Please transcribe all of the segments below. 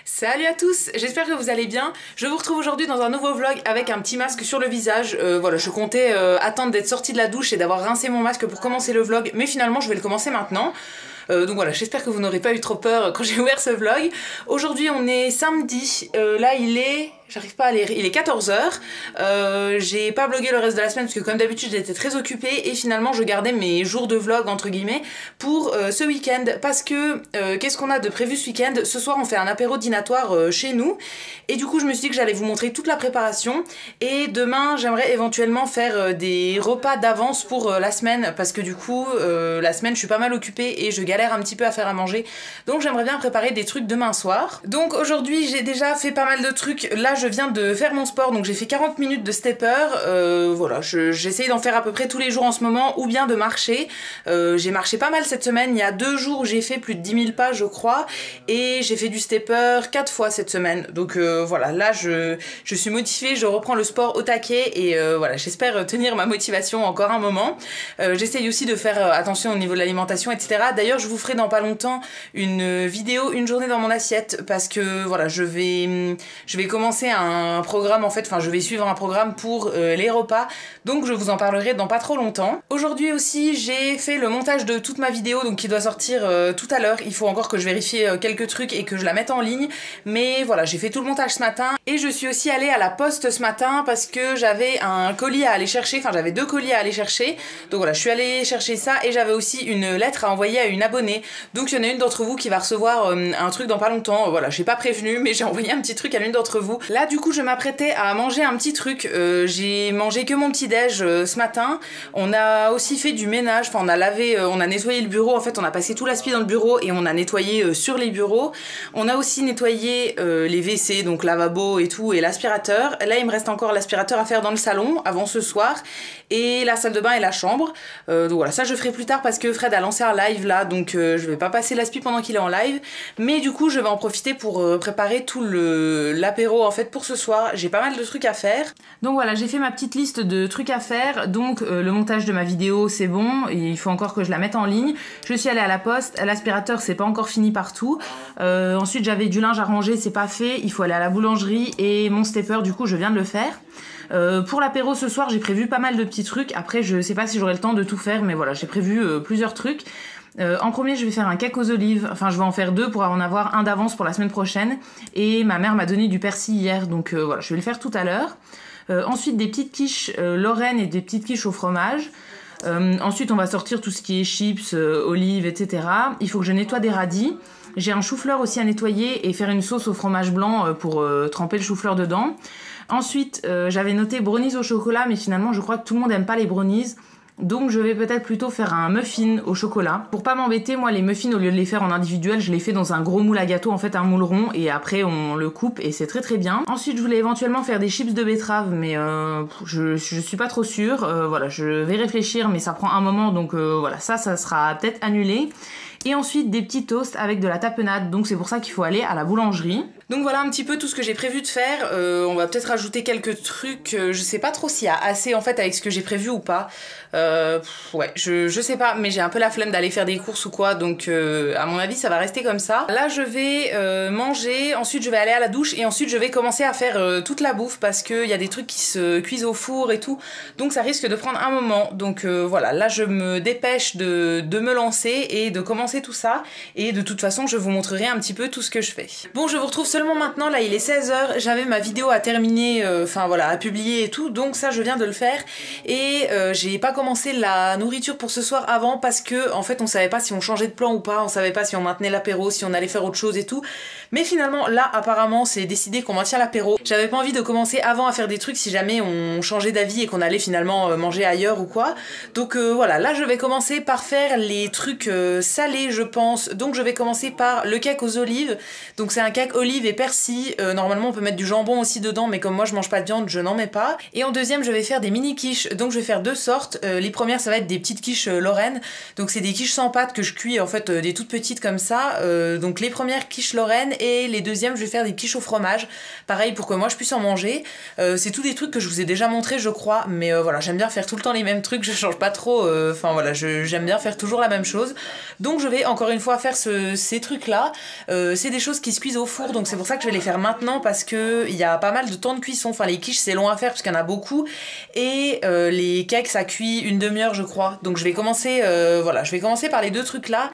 Salut à tous, j'espère que vous allez bien. Je vous retrouve aujourd'hui dans un nouveau vlog avec un petit masque sur le visage. Voilà, je comptais attendre d'être sortie de la douche et d'avoir rincé mon masque pour commencer le vlog, mais finalement je vais le commencer maintenant. Donc voilà, j'espère que vous n'aurez pas eu trop peur quand j'ai ouvert ce vlog. Aujourd'hui on est samedi, là il est... J'arrive pas à lire, il est 14h. J'ai pas vlogué le reste de la semaine parce que comme d'habitude j'étais très occupée et finalement je gardais mes jours de vlog entre guillemets pour ce week-end parce que qu'est-ce qu'on a de prévu ce week-end? Ce soir on fait un apéro dînatoire chez nous et du coup je me suis dit que j'allais vous montrer toute la préparation et demain j'aimerais éventuellement faire des repas d'avance pour la semaine parce que du coup la semaine je suis pas mal occupée et je galère un petit peu à faire à manger, donc j'aimerais bien préparer des trucs demain soir. Donc aujourd'hui j'ai déjà fait pas mal de trucs. Là je viens de faire mon sport, donc j'ai fait 40 minutes de stepper. Voilà, j'essaye d'en faire à peu près tous les jours en ce moment, ou bien de marcher. J'ai marché pas mal cette semaine. Il y a 2 jours où j'ai fait plus de 10 000 pas je crois, et j'ai fait du stepper 4 fois cette semaine. Donc voilà, là je suis motivée, je reprends le sport au taquet et voilà, j'espère tenir ma motivation encore un moment. J'essaye aussi de faire attention au niveau de l'alimentation, etc. D'ailleurs je vous ferai dans pas longtemps une vidéo, une journée dans mon assiette, parce que voilà, je vais commencer un programme en fait, enfin je vais suivre un programme pour les repas, donc je vous en parlerai dans pas trop longtemps. Aujourd'hui aussi j'ai fait le montage de toute ma vidéo, donc qui doit sortir tout à l'heure. Il faut encore que je vérifie quelques trucs et que je la mette en ligne, mais voilà, j'ai fait tout le montage ce matin et je suis aussi allée à la poste ce matin parce que j'avais un colis à aller chercher, enfin j'avais 2 colis à aller chercher, donc voilà, je suis allée chercher ça et j'avais aussi une lettre à envoyer à une abonnée, donc il y en a une d'entre vous qui va recevoir un truc dans pas longtemps. Voilà, j'ai pas prévenu mais j'ai envoyé un petit truc à l'une d'entre vous. Là du coup je m'apprêtais à manger un petit truc, j'ai mangé que mon petit déj ce matin. On a aussi fait du ménage, enfin on a lavé, on a nettoyé le bureau, en fait on a passé tout l'aspi dans le bureau et on a nettoyé sur les bureaux. On a aussi nettoyé les WC, donc lavabo et tout, et l'aspirateur. Là il me reste encore l'aspirateur à faire dans le salon avant ce soir, et la salle de bain et la chambre. Donc voilà, ça je ferai plus tard parce que Fred a lancé un live là, donc je vais pas passer l'aspi pendant qu'il est en live, mais du coup je vais en profiter pour préparer tout l'apéro en fait pour ce soir. J'ai pas mal de trucs à faire. Donc voilà, j'ai fait ma petite liste de trucs à faire. Donc le montage de ma vidéo c'est bon, et il faut encore que je la mette en ligne. Je suis allée à la poste, l'aspirateur c'est pas encore fini partout. Ensuite j'avais du linge à ranger, c'est pas fait, il faut aller à la boulangerie, et mon stepper du coup je viens de le faire. Pour l'apéro ce soir j'ai prévu pas mal de petits trucs. Après je sais pas si j'aurai le temps de tout faire, mais voilà, j'ai prévu plusieurs trucs. En premier je vais faire un cake aux olives, enfin je vais en faire 2 pour en avoir un d'avance pour la semaine prochaine, et ma mère m'a donné du persil hier, donc voilà, je vais le faire tout à l'heure. Ensuite des petites quiches Lorraine et des petites quiches au fromage. Ensuite on va sortir tout ce qui est chips, olives, etc. Il faut que je nettoie des radis. J'ai un chou-fleur aussi à nettoyer et faire une sauce au fromage blanc pour tremper le chou-fleur dedans. Ensuite j'avais noté brownies au chocolat, mais finalement je crois que tout le monde aime pas les brownies. Donc je vais peut-être plutôt faire un muffin au chocolat. Pour pas m'embêter, moi les muffins, au lieu de les faire en individuel, je les fais dans un gros moule à gâteau, en fait un moule rond, et après on le coupe et c'est très très bien. Ensuite je voulais éventuellement faire des chips de betterave, mais je suis pas trop sûre. Voilà, je vais réfléchir, mais ça prend un moment, donc voilà, ça sera peut-être annulé. Et ensuite des petits toasts avec de la tapenade, donc c'est pour ça qu'il faut aller à la boulangerie. Donc voilà un petit peu tout ce que j'ai prévu de faire. On va peut-être rajouter quelques trucs, je sais pas trop s'il y a assez en fait avec ce que j'ai prévu ou pas. Ouais, je sais pas, mais j'ai un peu la flemme d'aller faire des courses ou quoi, donc à mon avis ça va rester comme ça. Là je vais manger, ensuite je vais aller à la douche, et ensuite je vais commencer à faire toute la bouffe parce qu'il y a des trucs qui se cuisent au four et tout, donc ça risque de prendre un moment. Donc voilà, là je me dépêche de me lancer et de commencer tout ça, et de toute façon je vous montrerai un petit peu tout ce que je fais. Bon, je vous retrouve seulement maintenant, là il est 16h, j'avais ma vidéo à terminer, enfin voilà, à publier et tout, donc ça je viens de le faire, et j'ai pas commencé la nourriture pour ce soir avant parce que en fait on savait pas si on changeait de plan ou pas, on savait pas si on maintenait l'apéro, si on allait faire autre chose et tout, mais finalement là apparemment c'est décidé qu'on maintient l'apéro. J'avais pas envie de commencer avant à faire des trucs si jamais on changeait d'avis et qu'on allait finalement manger ailleurs ou quoi, donc voilà, là je vais commencer par faire les trucs salés je pense. Donc je vais commencer par le cake aux olives, donc c'est un cake olive et persil. Normalement on peut mettre du jambon aussi dedans, mais comme moi je mange pas de viande, je n'en mets pas. Et en deuxième je vais faire des mini quiches, donc je vais faire 2 sortes. Les premières ça va être des petites quiches Lorraine, donc c'est des quiches sans pâte que je cuis en fait, des toutes petites comme ça. Donc les premières quiches Lorraine, et les deuxièmes je vais faire des quiches au fromage, pareil pour que moi je puisse en manger. C'est tous des trucs que je vous ai déjà montré je crois, mais voilà, j'aime bien faire tout le temps les mêmes trucs, je change pas trop, enfin voilà, j'aime bien faire toujours la même chose. Donc je vais encore une fois faire ces trucs là. C'est des choses qui se cuisent au four, donc c'est pour ça que je vais les faire maintenant parce que il y a pas mal de temps de cuisson. Enfin les quiches c'est long à faire parce qu'il y en a beaucoup et les cakes ça cuit une demi-heure je crois. Donc je vais commencer voilà, je vais commencer par les deux trucs là.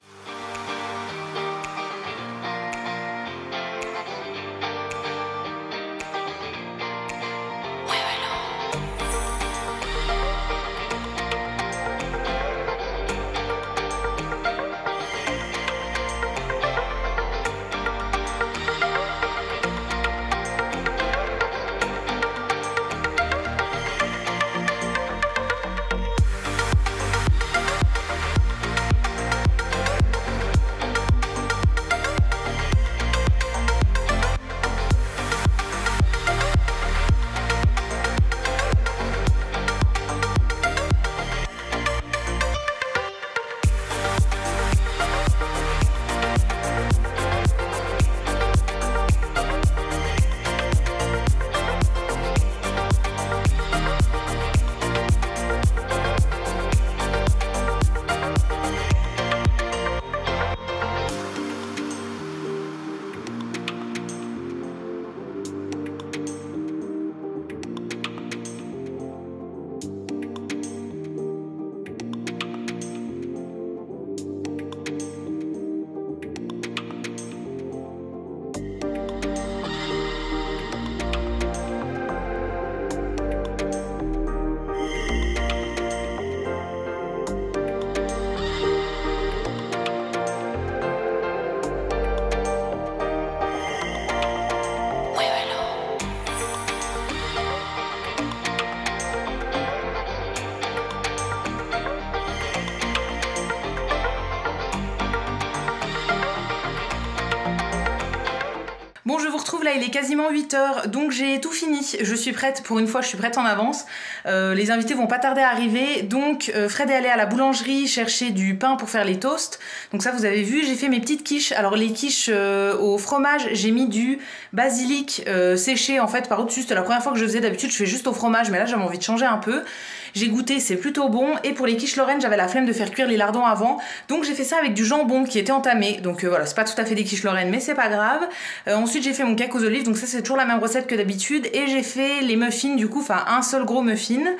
Bon, je vous retrouve là, il est quasiment 8h, donc j'ai tout fini. Je suis prête, pour une fois, je suis prête en avance. Les invités vont pas tarder à arriver, donc Fred est allé à la boulangerie chercher du pain pour faire les toasts. Donc ça, vous avez vu, j'ai fait mes petites quiches. Alors les quiches au fromage, j'ai mis du basilic séché en fait par au-dessus. C'était la première fois que je faisais, d'habitude je fais juste au fromage, mais là j'avais envie de changer un peu. J'ai goûté, c'est plutôt bon. Et pour les quiches Lorraine, j'avais la flemme de faire cuire les lardons avant. Donc j'ai fait ça avec du jambon qui était entamé. Donc voilà, c'est pas tout à fait des quiches Lorraine, mais c'est pas grave. Ensuite j'ai fait mon cake aux olives, donc ça c'est toujours la même recette que d'habitude. Et j'ai fait les muffins du coup, enfin un seul gros muffin.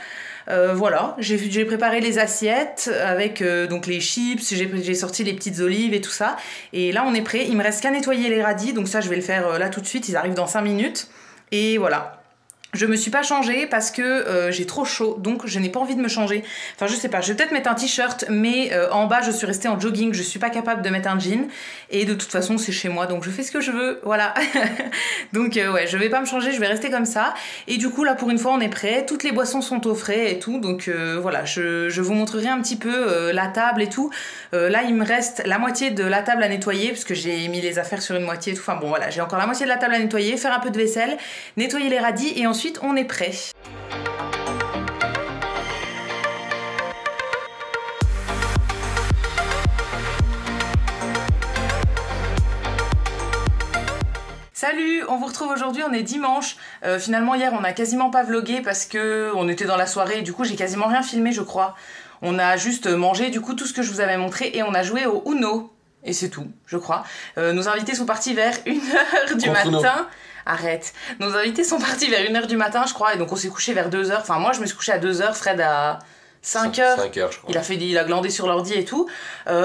Voilà, j'ai préparé les assiettes avec donc les chips, j'ai sorti les petites olives et tout ça. Et là on est prêt, il me reste qu'à nettoyer les radis, donc ça je vais le faire là tout de suite, ils arrivent dans 5 minutes. Et voilà. Je me suis pas changée parce que j'ai trop chaud, donc je n'ai pas envie de me changer. Enfin je sais pas, je vais peut-être mettre un t-shirt, mais en bas je suis restée en jogging, je suis pas capable de mettre un jean. Et de toute façon c'est chez moi, donc je fais ce que je veux, voilà. Donc ouais, je vais pas me changer, je vais rester comme ça. Et du coup là pour une fois on est prêt, toutes les boissons sont au frais et tout. Donc voilà, je vous montrerai un petit peu la table et tout. Là il me reste la moitié de la table à nettoyer, parce que j'ai mis les affaires sur une moitié et tout. Enfin bon voilà, j'ai encore la moitié de la table à nettoyer, faire un peu de vaisselle, nettoyer les radis et ensuite on est prêt. Salut, on vous retrouve aujourd'hui, on est dimanche. Finalement hier on a quasiment pas vlogué parce que on était dans la soirée et du coup j'ai quasiment rien filmé je crois. On a juste mangé du coup tout ce que je vous avais montré et on a joué au Uno. Et c'est tout, je crois. Nos invités sont partis vers 1h du matin. Arrête. Nos invités sont partis vers 1h du matin, je crois, et donc on s'est couché vers 2h. Enfin, moi, je me suis couché à 2h, Fred à 5h. 5h, je crois. Il a glandé sur l'ordi et tout.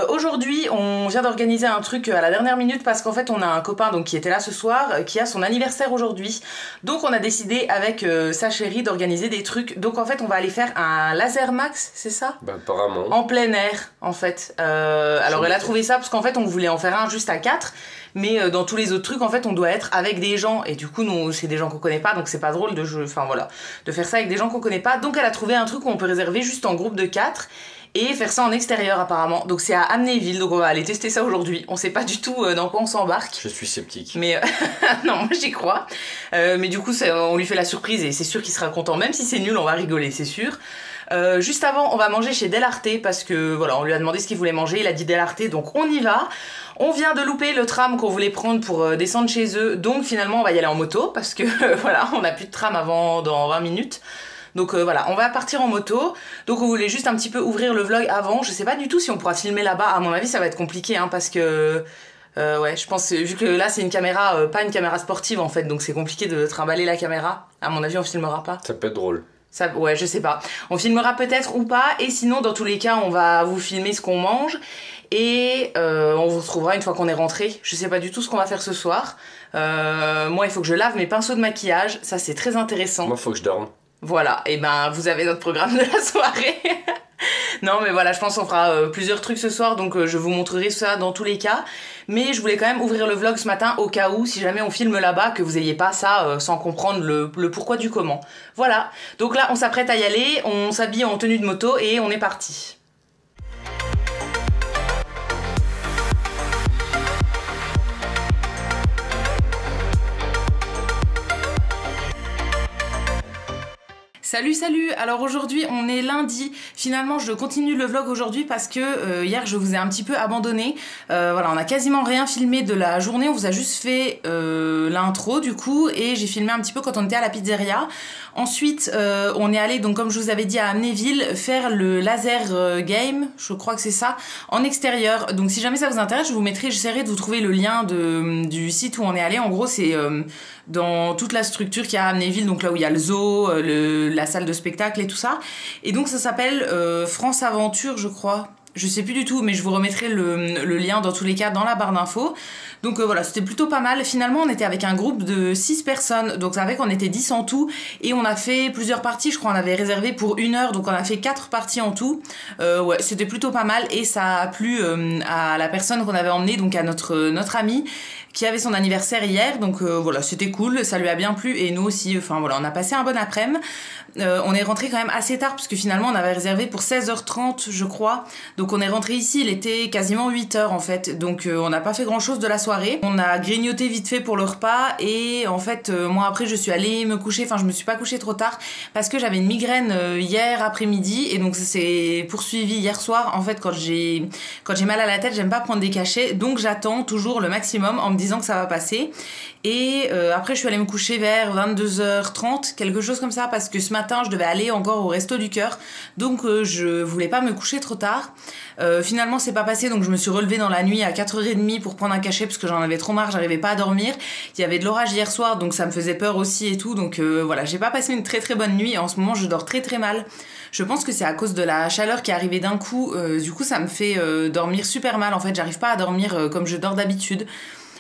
Aujourd'hui, on vient d'organiser un truc à la dernière minute parce qu'en fait, on a un copain donc, qui était là ce soir, qui a son anniversaire aujourd'hui. Donc, on a décidé avec sa chérie d'organiser des trucs. Donc, en fait, on va aller faire un laser max, c'est ça? Bah, apparemment. En plein air, en fait. Alors, elle a trouvé ça parce qu'en fait, on voulait en faire un juste à 4. Mais dans tous les autres trucs, en fait, on doit être avec des gens. Et du coup, nous, c'est des gens qu'on connaît pas, donc c'est pas drôle de jouer, enfin voilà, de faire ça avec des gens qu'on connaît pas. Donc elle a trouvé un truc où on peut réserver juste en groupe de 4 et faire ça en extérieur apparemment. Donc c'est à Amnéville, donc on va aller tester ça aujourd'hui. On sait pas du tout dans quoi on s'embarque. Je suis sceptique. Mais non, moi j'y crois. Mais du coup, on lui fait la surprise et c'est sûr qu'il sera content. Même si c'est nul, on va rigoler, c'est sûr. Juste avant, on va manger chez Del Arte parce que voilà, on lui a demandé ce qu'il voulait manger, il a dit Del Arte, donc on y va. On vient de louper le tram qu'on voulait prendre pour descendre chez eux, donc finalement on va y aller en moto parce que voilà, on n'a plus de tram avant dans 20 minutes. Donc voilà, on va partir en moto. Donc on voulait juste un petit peu ouvrir le vlog avant. Je sais pas du tout si on pourra filmer là-bas. À mon avis, ça va être compliqué hein, parce que Ouais, je pense, vu que là c'est une caméra, pas une caméra sportive en fait, donc c'est compliqué de trimballer la caméra. À mon avis, on filmera pas. Ça peut être drôle. Ça, ouais, je sais pas. On filmera peut-être ou pas, et sinon, dans tous les cas, on va vous filmer ce qu'on mange, et on vous retrouvera une fois qu'on est rentré. Je sais pas du tout ce qu'on va faire ce soir. Moi, il faut que je lave mes pinceaux de maquillage, ça c'est très intéressant. Moi, faut que je dorme. Voilà, et ben vous avez notre programme de la soirée. Non mais voilà, je pense qu'on fera plusieurs trucs ce soir, donc je vous montrerai ça dans tous les cas. Mais je voulais quand même ouvrir le vlog ce matin au cas où, si jamais on filme là-bas, que vous ayez pas ça sans comprendre le pourquoi du comment. Voilà, donc là on s'apprête à y aller, on s'habille en tenue de moto et on est parti. Salut, alors aujourd'hui on est lundi, finalement je continue le vlog aujourd'hui parce que hier je vous ai un petit peu abandonné, voilà, on a quasiment rien filmé de la journée, on vous a juste fait l'intro du coup, et j'ai filmé un petit peu quand on était à la pizzeria. Ensuite on est allé, donc comme je vous avais dit, à Amnéville faire le laser game, je crois que c'est ça, en extérieur. Donc si jamais ça vous intéresse, je vous mettrai, j'essaierai de vous trouver le lien du site où on est allé. En gros c'est dans toute la structure qu'il y a à Amnéville, donc là où il y a le zoo, la salle de spectacle et tout ça. Et donc ça s'appelle France Aventure, je crois. Je sais plus du tout, mais je vous remettrai le lien dans tous les cas dans la barre d'infos. Donc voilà, c'était plutôt pas mal. Finalement, on était avec un groupe de 6 personnes, donc ça fait qu'on était 10 en tout, et on a fait plusieurs parties, je crois on avait réservé pour 1 heure, donc on a fait 4 parties en tout. Ouais, c'était plutôt pas mal, et ça a plu à la personne qu'on avait emmenée, donc à notre amie, qui avait son anniversaire hier, donc voilà, c'était cool, ça lui a bien plu, et nous aussi, enfin voilà, on a passé un bon après-midi. On est rentré quand même assez tard, parce que finalement on avait réservé pour 16h30, je crois, donc on est rentré ici, il était quasiment 8h en fait, donc on n'a pas fait grand chose de la soirée. On a grignoté vite fait pour le repas, et en fait, moi après je suis allée me coucher, enfin je me suis pas couchée trop tard, parce que j'avais une migraine hier après-midi, et donc ça s'est poursuivi hier soir. En fait, quand j'ai mal à la tête, j'aime pas prendre des cachets, donc j'attends toujours le maximum en me disant que ça va passer. Et après je suis allée me coucher vers 22h30, quelque chose comme ça, parce que ce matin je devais aller encore au Resto du Cœur, donc je voulais pas me coucher trop tard. Finalement c'est pas passé, donc je me suis relevée dans la nuit à 4h30 pour prendre un cachet, parce que j'en avais trop marre, j'arrivais pas à dormir. Il y avait de l'orage hier soir, donc ça me faisait peur aussi et tout, donc voilà, j'ai pas passé une très très bonne nuit, et en ce moment je dors très très mal. Je pense que c'est à cause de la chaleur qui est arrivée d'un coup, du coup ça me fait dormir super mal en fait, j'arrive pas à dormir comme je dors d'habitude.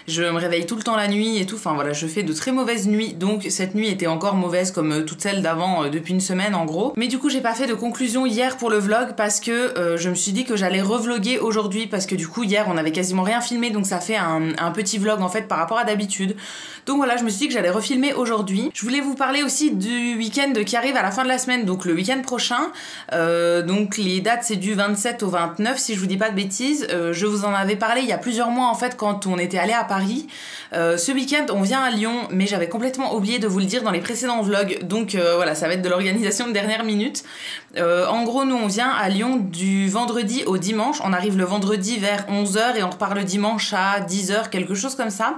Je me réveille tout le temps la nuit et tout, enfin voilà, je fais de très mauvaises nuits, donc cette nuit était encore mauvaise comme toutes celles d'avant depuis une semaine en gros. Mais du coup j'ai pas fait de conclusion hier pour le vlog, parce que je me suis dit que j'allais revlogger aujourd'hui, parce que du coup hier on avait quasiment rien filmé, donc ça fait un petit vlog en fait par rapport à d'habitude. Donc voilà, je me suis dit que j'allais refilmer aujourd'hui. Je voulais vous parler aussi du week-end qui arrive à la fin de la semaine, donc le week-end prochain. Donc les dates c'est du 27 au 29 si je vous dis pas de bêtises. Je vous en avais parlé il y a plusieurs mois en fait, quand on était allé à Paris. Ce week-end on vient à Lyon, mais j'avais complètement oublié de vous le dire dans les précédents vlogs, donc voilà, ça va être de l'organisation de dernière minute. En gros nous on vient à Lyon du vendredi au dimanche, on arrive le vendredi vers 11h et on repart le dimanche à 10h, quelque chose comme ça.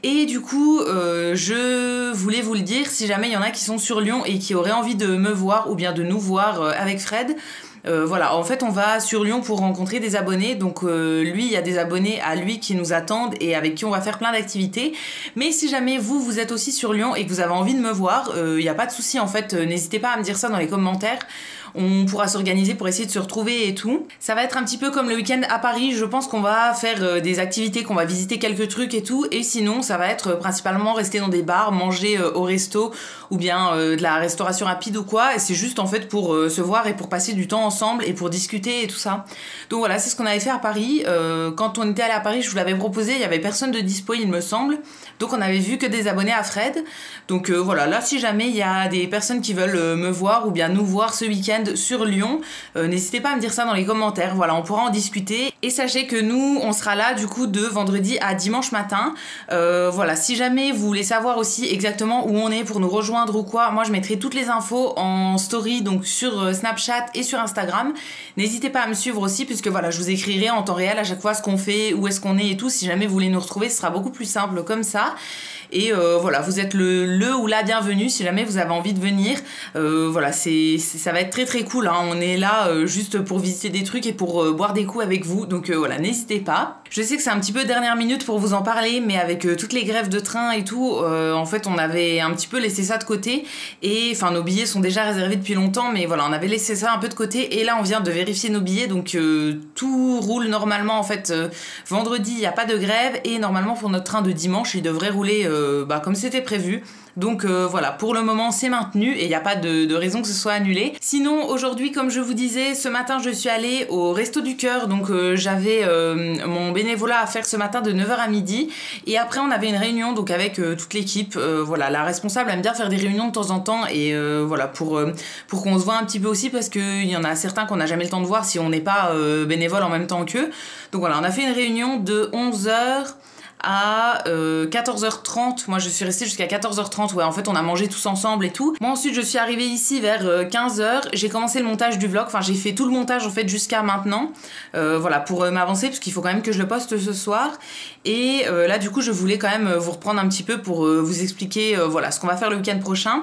Et du coup je voulais vous le dire, si jamais il y en a qui sont sur Lyon et qui auraient envie de me voir ou bien de nous voir avec Fred. Voilà, en fait on va sur Lyon pour rencontrer des abonnés, donc lui il y a des abonnés à lui qui nous attendent et avec qui on va faire plein d'activités. Mais si jamais vous êtes aussi sur Lyon et que vous avez envie de me voir, il n'y a pas de souci en fait, n'hésitez pas à me dire ça dans les commentaires. On pourra s'organiser pour essayer de se retrouver et tout. Ça va être un petit peu comme le week-end à Paris, je pense qu'on va faire des activités, qu'on va visiter quelques trucs et tout, et sinon ça va être principalement rester dans des bars, manger au resto, ou bien de la restauration rapide ou quoi, et c'est juste en fait pour se voir et pour passer du temps ensemble et pour discuter et tout ça. Donc voilà, c'est ce qu'on avait fait à Paris. Quand on était allé à Paris, je vous l'avais proposé, il y avait personne de dispo il me semble, donc on avait vu que des abonnés à Fred. Donc voilà, là si jamais il y a des personnes qui veulent me voir ou bien nous voir ce week-end sur Lyon, n'hésitez pas à me dire ça dans les commentaires, voilà, on pourra en discuter. Et sachez que nous on sera là du coup de vendredi à dimanche matin. Voilà, si jamais vous voulez savoir aussi exactement où on est pour nous rejoindre ou quoi, moi je mettrai toutes les infos en story, donc sur Snapchat et sur Instagram. N'hésitez pas à me suivre aussi, puisque voilà, je vous écrirai en temps réel à chaque fois ce qu'on fait, où est-ce qu'on est et tout. Si jamais vous voulez nous retrouver, ce sera beaucoup plus simple comme ça. et voilà, vous êtes le ou la bienvenue si jamais vous avez envie de venir. Voilà, ça va être très très cool, hein. On est là juste pour visiter des trucs et pour boire des coups avec vous, donc voilà, n'hésitez pas. Je sais que c'est un petit peu dernière minute pour vous en parler, mais avec toutes les grèves de train et tout, en fait on avait un petit peu laissé ça de côté, et enfin nos billets sont déjà réservés depuis longtemps, mais voilà, on avait laissé ça un peu de côté, et là on vient de vérifier nos billets, donc tout roule normalement en fait. Vendredi il n'y a pas de grève, et normalement pour notre train de dimanche il devrait rouler comme c'était prévu. Donc voilà, pour le moment c'est maintenu et il n'y a pas de raison que ce soit annulé. Sinon aujourd'hui, comme je vous disais, ce matin je suis allée au Resto du Cœur, donc j'avais mon bénévolat à faire ce matin de 9h à midi, et après on avait une réunion donc avec toute l'équipe. Voilà, la responsable aime bien faire des réunions de temps en temps, et voilà, pour qu'on se voit un petit peu aussi, parce qu'il y en a certains qu'on n'a jamais le temps de voir si on n'est pas bénévole en même temps qu'eux. Donc voilà, on a fait une réunion de 11h à 14h30, moi je suis restée jusqu'à 14h30, ouais, en fait on a mangé tous ensemble et tout. Moi ensuite je suis arrivée ici vers 15h, j'ai commencé le montage du vlog, enfin j'ai fait tout le montage en fait jusqu'à maintenant, voilà, pour m'avancer, parce qu'il faut quand même que je le poste ce soir. Et là du coup je voulais quand même vous reprendre un petit peu pour vous expliquer voilà ce qu'on va faire le week-end prochain.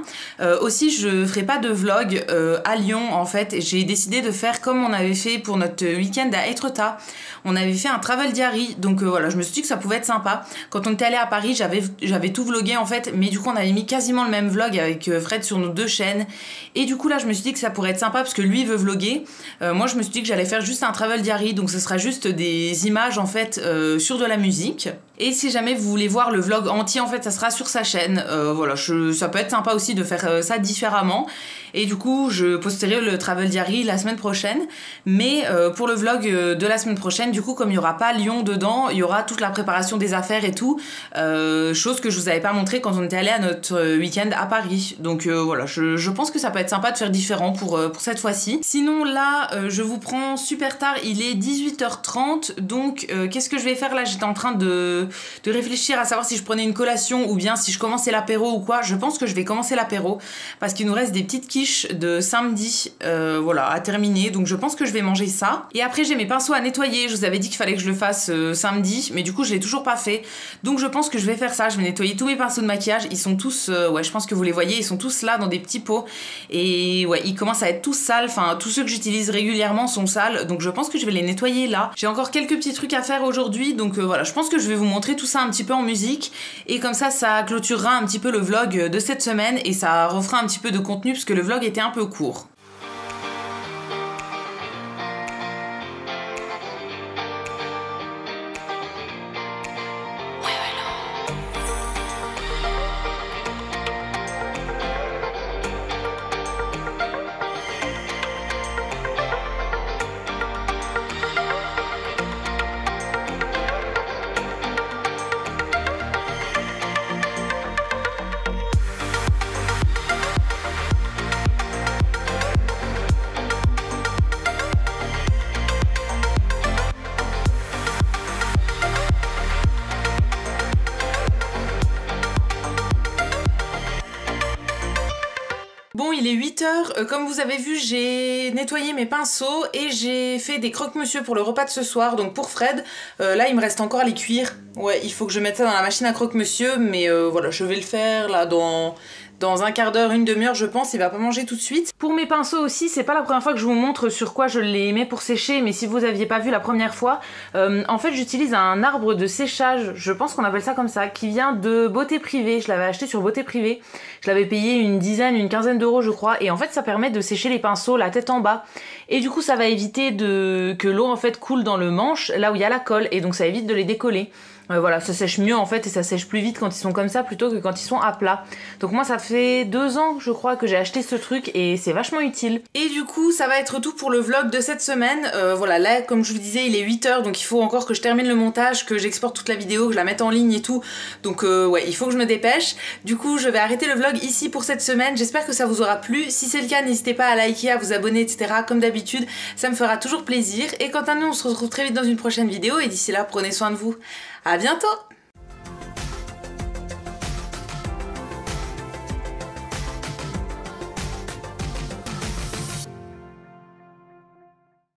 Aussi je ferai pas de vlog à Lyon en fait, j'ai décidé de faire comme on avait fait pour notre week-end à Étretat. On avait fait un travel diary, donc voilà, je me suis dit que ça pouvait être sympa. Quand on était allé à Paris, j'avais tout vlogué en fait, mais du coup on avait mis quasiment le même vlog avec Fred sur nos deux chaînes, et du coup là je me suis dit que ça pourrait être sympa parce que lui veut vloguer. Moi je me suis dit que j'allais faire juste un travel diary, donc ce sera juste des images en fait sur de la musique. Et si jamais vous voulez voir le vlog entier, en fait ça sera sur sa chaîne. Voilà, ça peut être sympa aussi de faire ça différemment. Et du coup je posterai le travel diary la semaine prochaine. Mais pour le vlog de la semaine prochaine, du coup comme il n'y aura pas Lyon dedans, il y aura toute la préparation des affaires et tout, chose que je vous avais pas montré quand on était allé à notre week-end à Paris. Donc voilà, je pense que ça peut être sympa de faire différent pour cette fois-ci. Sinon là je vous prends super tard, il est 18h30, donc qu'est-ce que je vais faire là? J'étais en train de réfléchir à savoir si je prenais une collation ou bien si je commençais l'apéro ou quoi. Je pense que je vais commencer l'apéro parce qu'il nous reste des petites quiches de samedi voilà, à terminer, donc je pense que je vais manger ça. Et après j'ai mes pinceaux à nettoyer, je vous avais dit qu'il fallait que je le fasse samedi, mais du coup je l'ai toujours pas fait, donc je pense que je vais faire ça. Je vais nettoyer tous mes pinceaux de maquillage, ils sont tous ouais, je pense que vous les voyez, ils sont tous là dans des petits pots, et ouais, ils commencent à être tous sales, enfin tous ceux que j'utilise régulièrement sont sales, donc je pense que je vais les nettoyer là. J'ai encore quelques petits trucs à faire aujourd'hui, donc voilà, je pense que je vais vous montrer tout ça un petit peu en musique, et comme ça clôturera un petit peu le vlog de cette semaine, et ça refera un petit peu de contenu parce que le vlog était un peu court. Bon, il est 8h, comme vous avez vu, j'ai nettoyé mes pinceaux et j'ai fait des croque-monsieur pour le repas de ce soir, donc pour Fred. Là, il me reste encore à les cuire. Ouais, il faut que je mette ça dans la machine à croque-monsieur, mais voilà, je vais le faire là dans un quart d'heure, une demi-heure, je pense. Il va pas manger tout de suite. Pour mes pinceaux aussi, c'est pas la première fois que je vous montre sur quoi je les mets pour sécher, mais si vous aviez pas vu la première fois, en fait j'utilise un arbre de séchage, je pense qu'on appelle ça comme ça, qui vient de Beauté Privée. Je l'avais acheté sur Beauté Privée, je l'avais payé une quinzaine d'euros je crois, et en fait ça permet de sécher les pinceaux la tête en bas, et du coup ça va éviter que l'eau en fait coule dans le manche, là où il y a la colle, et donc ça évite de les décoller. Voilà, ça sèche mieux en fait, et ça sèche plus vite quand ils sont comme ça plutôt que quand ils sont à plat. Donc moi ça fait 2 ans je crois que j'ai acheté ce truc et c'est vachement utile. Et du coup ça va être tout pour le vlog de cette semaine. Voilà, là comme je vous disais il est 8h, donc il faut encore que je termine le montage, que j'exporte toute la vidéo, que je la mette en ligne et tout. Donc ouais, il faut que je me dépêche. Du coup je vais arrêter le vlog ici pour cette semaine. J'espère que ça vous aura plu. Si c'est le cas, n'hésitez pas à liker, à vous abonner, etc. Comme d'habitude, ça me fera toujours plaisir. Et quant à nous, on se retrouve très vite dans une prochaine vidéo, et d'ici là, prenez soin de vous. À bientôt!